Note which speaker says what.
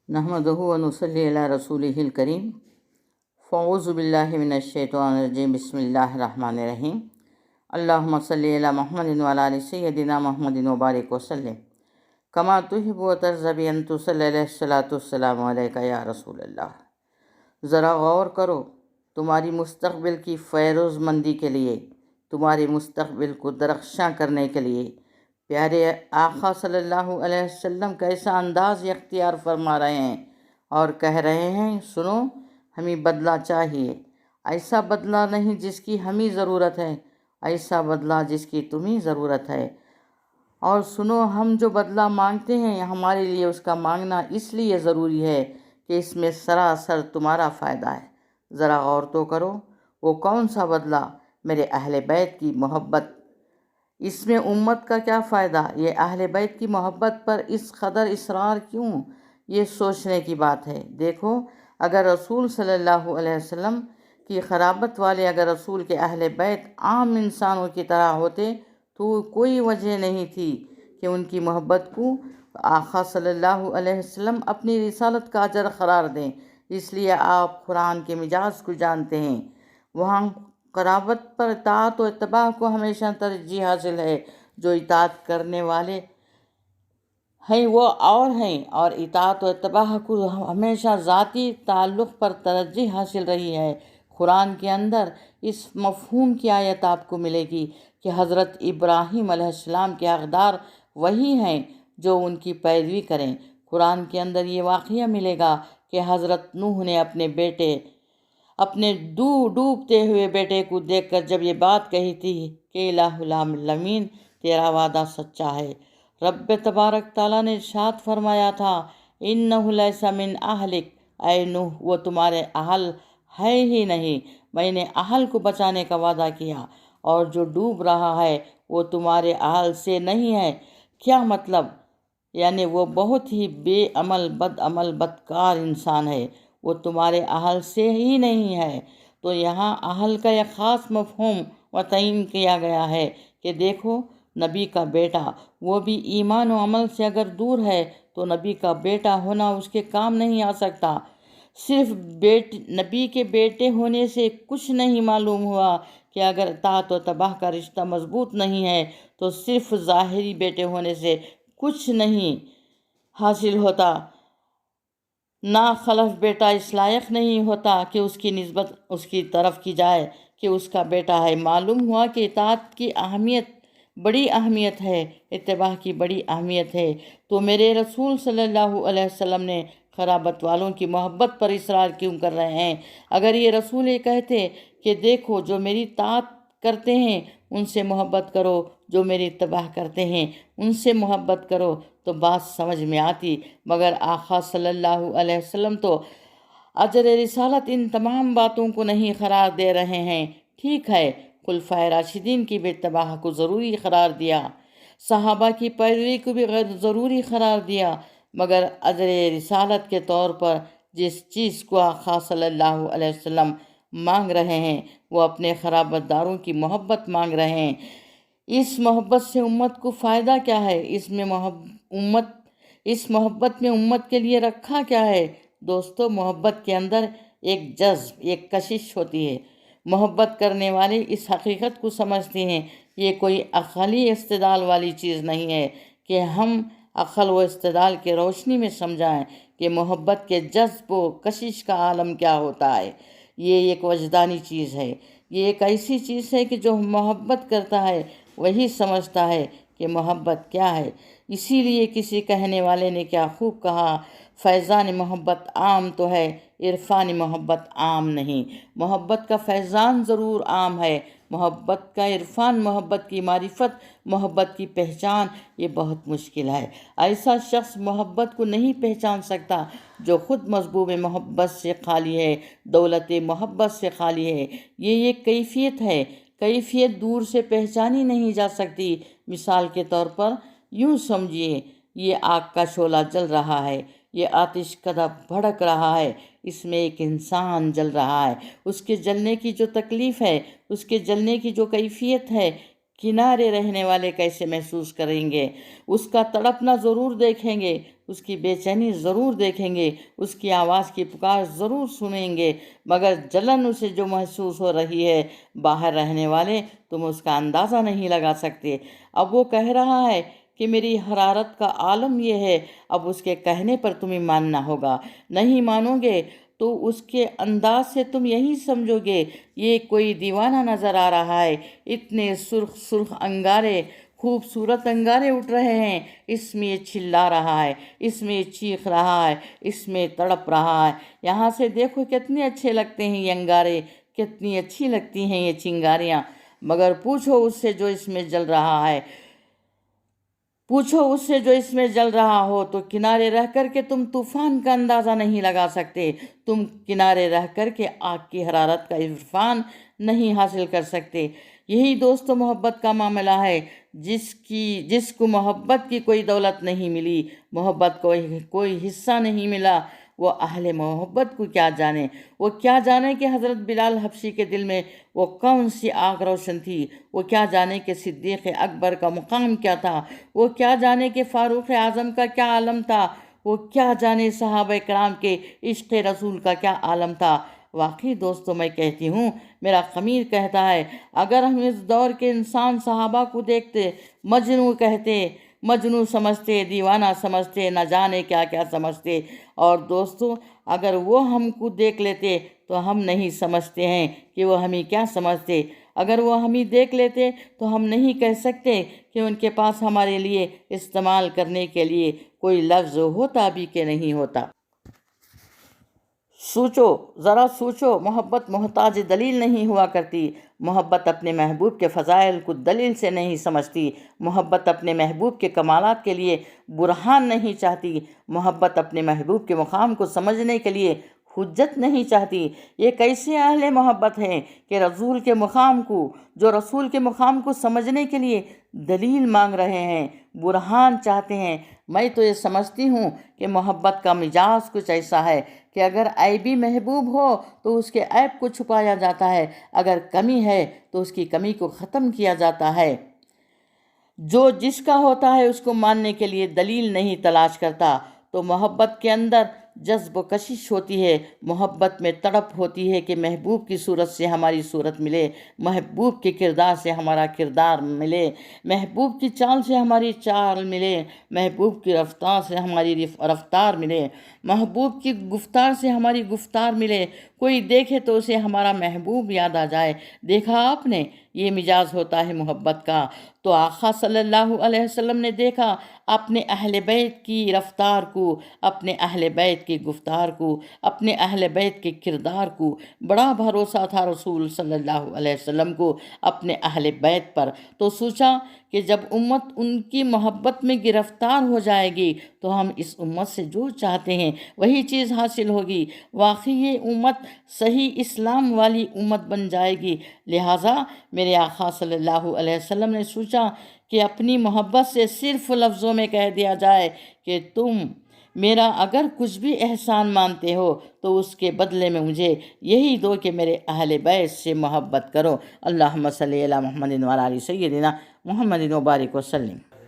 Speaker 1: نحمدہ و نصلی علی رسولہ الکریم فاعوذ باللہ من الشیطان الرجیم بسم اللہ الرحمن الرحیم اللہم صلی علی محمد و علی آل سیدنا محمد وبارک وسلم کما تحب و ترضى ان تصلی علیہ الصلوۃ والسلام علیک یا رسول اللہ۔ ذرا غور کرو، تمہاری مستقبل کی فیروز مندی کے لیے، تمہارے مستقبل کو درخشاں کرنے کے لیے پیارے آقا صلی اللہ علیہ وسلم کیسا انداز اختیار فرما رہے ہیں اور کہہ رہے ہیں، سنو، ہمیں بدلہ چاہیے، ایسا بدلہ نہیں جس کی ہمیں ضرورت ہے، ایسا بدلہ جس کی تمہیں ضرورت ہے۔ اور سنو، ہم جو بدلہ مانگتے ہیں ہمارے لیے اس کا مانگنا اس لیے ضروری ہے کہ اس میں سراسر تمہارا فائدہ ہے۔ ذرا غور تو کرو، وہ کون سا بدلہ؟ میرے اہل بیت کی محبت۔ اس میں امت کا کیا فائدہ؟ یہ اہل بیت کی محبت پر اس قدر اصرار کیوں؟ یہ سوچنے کی بات ہے۔ دیکھو، اگر رسول صلی اللہ علیہ وسلم کی قرابت والے اگر رسول کے اہل بیت عام انسانوں کی طرح ہوتے تو کوئی وجہ نہیں تھی کہ ان کی محبت کو آقا صلی اللہ علیہ وسلم اپنی رسالت کا اجر قرار دیں۔ اس لیے آپ قرآن کے مجاز کو جانتے ہیں، وہاں قرابت پر اطاعت و اتباع کو ہمیشہ ترجیح حاصل ہے۔ جو اطاعت کرنے والے ہیں وہ اور ہیں، اور اطاعت و اتباع کو ہمیشہ ذاتی تعلق پر ترجیح حاصل رہی ہے۔ قرآن کے اندر اس مفہوم کی آیت آپ کو ملے گی کہ حضرت ابراہیم علیہ السلام کے حقدار وہی ہیں جو ان کی پیروی کریں۔ قرآن کے اندر یہ واقعہ ملے گا کہ حضرت نوح نے اپنے ڈوبتے ہوئے بیٹے کو دیکھ کر جب یہ بات کہی تھی کہ الہ العالمین، تیرا وعدہ سچا ہے۔ رب تبارک تعالیٰ نے ارشاد فرمایا تھا، انہ لیس من اہلک، اے نوح وہ تمہارے اہل ہے ہی نہیں، میں نے اہل کو بچانے کا وعدہ کیا، اور جو ڈوب رہا ہے وہ تمہارے اہل سے نہیں ہے۔ کیا مطلب؟ یعنی وہ بہت ہی بے عمل، بدکار انسان ہے، وہ تمہارے اہل سے ہی نہیں ہے۔ تو یہاں اہل کا ایک خاص مفہوم تعین کیا گیا ہے کہ دیکھو، نبی کا بیٹا وہ بھی ایمان و عمل سے اگر دور ہے تو نبی کا بیٹا ہونا اس کے کام نہیں آ سکتا۔ صرف نبی کے بیٹے ہونے سے کچھ نہیں معلوم ہوا کہ اگر اطاعت و اتباع کا رشتہ مضبوط نہیں ہے تو صرف ظاہری بیٹے ہونے سے کچھ نہیں حاصل ہوتا۔ ناخلف بیٹا اس لائق نہیں ہوتا کہ اس کی نسبت اس کی طرف کی جائے کہ اس کا بیٹا ہے۔ معلوم ہوا کہ اطاعت کی بڑی اہمیت ہے، اتباع کی بڑی اہمیت ہے۔ تو میرے رسول صلی اللہ علیہ وسلم نے قرابت والوں کی محبت پر اصرار کیوں کر رہے ہیں؟ اگر یہ رسول یہ کہتے کہ دیکھو، جو میری اطاعت کرتے ہیں ان سے محبت کرو، جو میری اتباع کرتے ہیں ان سے محبت کرو، تو بات سمجھ میں آتی، مگر آقا صلی اللہ علیہ وسلم تو اجر رسالت ان تمام باتوں کو نہیں قرار دے رہے ہیں۔ ٹھیک ہے، خلفائے راشدین کی بھی اتباع کو ضروری قرار دیا، صحابہ کی پیروی کو بھی غیر ضروری قرار دیا، مگر اجر رسالت کے طور پر جس چیز کو آقا صلی اللہ علیہ وسلم مانگ رہے ہیں وہ اپنے قرابت داروں کی محبت مانگ رہے ہیں۔ اس محبت سے امت کو فائدہ کیا ہے؟ اس محبت میں امت کے لیے رکھا کیا ہے؟ دوستو، محبت کے اندر ایک جذب، ایک کشش ہوتی ہے۔ محبت کرنے والے اس حقیقت کو سمجھتے ہیں، یہ کوئی عقلی استدلال والی چیز نہیں ہے کہ ہم عقل و استدلال کے روشنی میں سمجھائیں کہ محبت کے جذب و کشش کا عالم کیا ہوتا ہے۔ یہ ایک وجدانی چیز ہے، یہ ایک ایسی چیز ہے کہ جو محبت کرتا ہے وہی سمجھتا ہے کہ محبت کیا ہے۔ اسی لیے کسی کہنے والے نے کیا خوب کہا، فیضان محبت عام تو ہے، عرفان محبت عام نہیں۔ محبت کا فیضان ضرور عام ہے، محبت کا عرفان، محبت کی معرفت، محبت کی پہچان یہ بہت مشکل ہے۔ ایسا شخص محبت کو نہیں پہچان سکتا جو خود مضبوط محبت سے خالی ہے، دولت محبت سے خالی ہے۔ یہ ایک کیفیت ہے، کیفیت دور سے پہچانی نہیں جا سکتی۔ مثال کے طور پر یوں سمجھیے، یہ آگ کا شعلہ جل رہا ہے، یہ آتش کدہ بھڑک رہا ہے، اس میں ایک انسان جل رہا ہے۔ اس کے جلنے کی جو تکلیف ہے، اس کے جلنے کی جو کیفیت ہے، کنارے رہنے والے کیسے محسوس کریں گے؟ اس کا تڑپنا ضرور دیکھیں گے، اس کی بے چینی ضرور دیکھیں گے، اس کی آواز کی پکار ضرور سنیں گے، مگر جلن اسے جو محسوس ہو رہی ہے، باہر رہنے والے تم اس کا اندازہ نہیں لگا سکتے۔ اب وہ کہہ رہا ہے کہ میری حرارت کا عالم یہ ہے، اب اس کے کہنے پر تمہیں ماننا ہوگا۔ نہیں مانو گے تو اس کے انداز سے تم یہی سمجھو گے یہ کوئی دیوانہ نظر آ رہا ہے۔ اتنے سرخ سرخ انگارے، خوبصورت انگارے اٹھ رہے ہیں، اس میں یہ چلا رہا ہے، اس میں یہ چیخ رہا ہے، اس میں تڑپ رہا ہے۔ یہاں سے دیکھو کتنے اچھے لگتے ہیں یہ انگارے، کتنی اچھی لگتی ہیں یہ چنگاریاں، مگر پوچھو اس سے جو اس میں جل رہا ہے، پوچھو اس سے جو اس میں جل رہا ہو، تو کنارے رہ کر کے تم طوفان کا اندازہ نہیں لگا سکتے، تم کنارے رہ کر کے آگ کی حرارت کا عرفان نہیں حاصل کر سکتے۔ یہی دوست و محبت کا معاملہ ہے۔ جس کو محبت کی کوئی دولت نہیں ملی، محبت کو کوئی حصہ نہیں ملا، وہ اہل محبت کو کیا جانے؟ وہ کیا جانے کہ حضرت بلال حبشی کے دل میں وہ کون سی آگ روشن تھی؟ وہ کیا جانے کہ صدیق اکبر کا مقام کیا تھا؟ وہ کیا جانے کہ فاروق اعظم کا کیا عالم تھا؟ وہ کیا جانے صحابہ کرام کے عشق رسول کا کیا عالم تھا؟ واقعی دوستو میں کہتی ہوں، میرا خمیر کہتا ہے، اگر ہم اس دور کے انسان صحابہ کو دیکھتے، مجنوں کہتے، مجنوں سمجھتے، دیوانہ سمجھتے، نہ جانے کیا کیا سمجھتے، اور دوستو اگر وہ ہم کو دیکھ لیتے تو ہم نہیں سمجھتے ہیں کہ وہ ہمیں کیا سمجھتے۔ اگر وہ ہمیں دیکھ لیتے تو ہم نہیں کہہ سکتے کہ ان کے پاس ہمارے لیے استعمال کرنے کے لیے کوئی لفظ ہوتا بھی کہ نہیں ہوتا۔ سوچو، ذرا سوچو، محبت محتاج دلیل نہیں ہوا کرتی۔ محبت اپنے محبوب کے فضائل کو دلیل سے نہیں سمجھتی۔ محبت اپنے محبوب کے کمالات کے لیے برہان نہیں چاہتی۔ محبت اپنے محبوب کے مقام کو سمجھنے کے لیے حجت نہیں چاہتی۔ یہ کیسے اہل محبت ہیں کہ رسول کے مقام کو سمجھنے کے لیے دلیل مانگ رہے ہیں، برہان چاہتے ہیں۔ میں تو یہ سمجھتی ہوں کہ محبت کا مزاج کچھ ایسا ہے کہ اگر عیبی محبوب ہو تو اس کے عیب کو چھپایا جاتا ہے، اگر کمی ہے تو اس کی کمی کو ختم کیا جاتا ہے۔ جو جس کا ہوتا ہے اس کو ماننے کے لیے دلیل نہیں تلاش کرتا۔ تو محبت کے اندر جذب و کشش ہوتی ہے، محبت میں تڑپ ہوتی ہے کہ محبوب کی صورت سے ہماری صورت ملے، محبوب کے کردار سے ہمارا کردار ملے، محبوب کی چال سے ہماری چال ملے، محبوب کی رفتار سے ہماری رفتار ملے، محبوب کی گفتار سے ہماری گفتار ملے۔ کوئی دیکھے تو اسے ہمارا محبوب یاد آ جائے۔ دیکھا آپ نے، یہ مزاج ہوتا ہے محبت کا۔ تو آقا صلی اللہ علیہ وسلم نے دیکھا اپنے اہل بیت کی رفتار کو، اپنے اہل بیت کی گفتار کو، اپنے اہل بیت کے کردار کو۔ بڑا بھروسہ تھا رسول صلی اللہ علیہ وسلم کو اپنے اہل بیت پر۔ تو سوچا کہ جب امت ان کی محبت میں گرفتار ہو جائے گی تو ہم اس امت سے جو چاہتے ہیں وہی چیز حاصل ہوگی۔ واقعی یہ امت صحیح اسلام والی امت بن جائے گی۔ لہٰذا میرے آقا صلی اللہ علیہ وسلم نے سوچا کہ اپنی محبت سے صرف لفظوں میں کہہ دیا جائے کہ تم میرا اگر کچھ بھی احسان مانتے ہو تو اس کے بدلے میں مجھے یہی دو کہ میرے اہل بیت سے محبت کرو۔ اللہم صلی علی محمد وعلی آل سیدنا محمد وبارک وسلم۔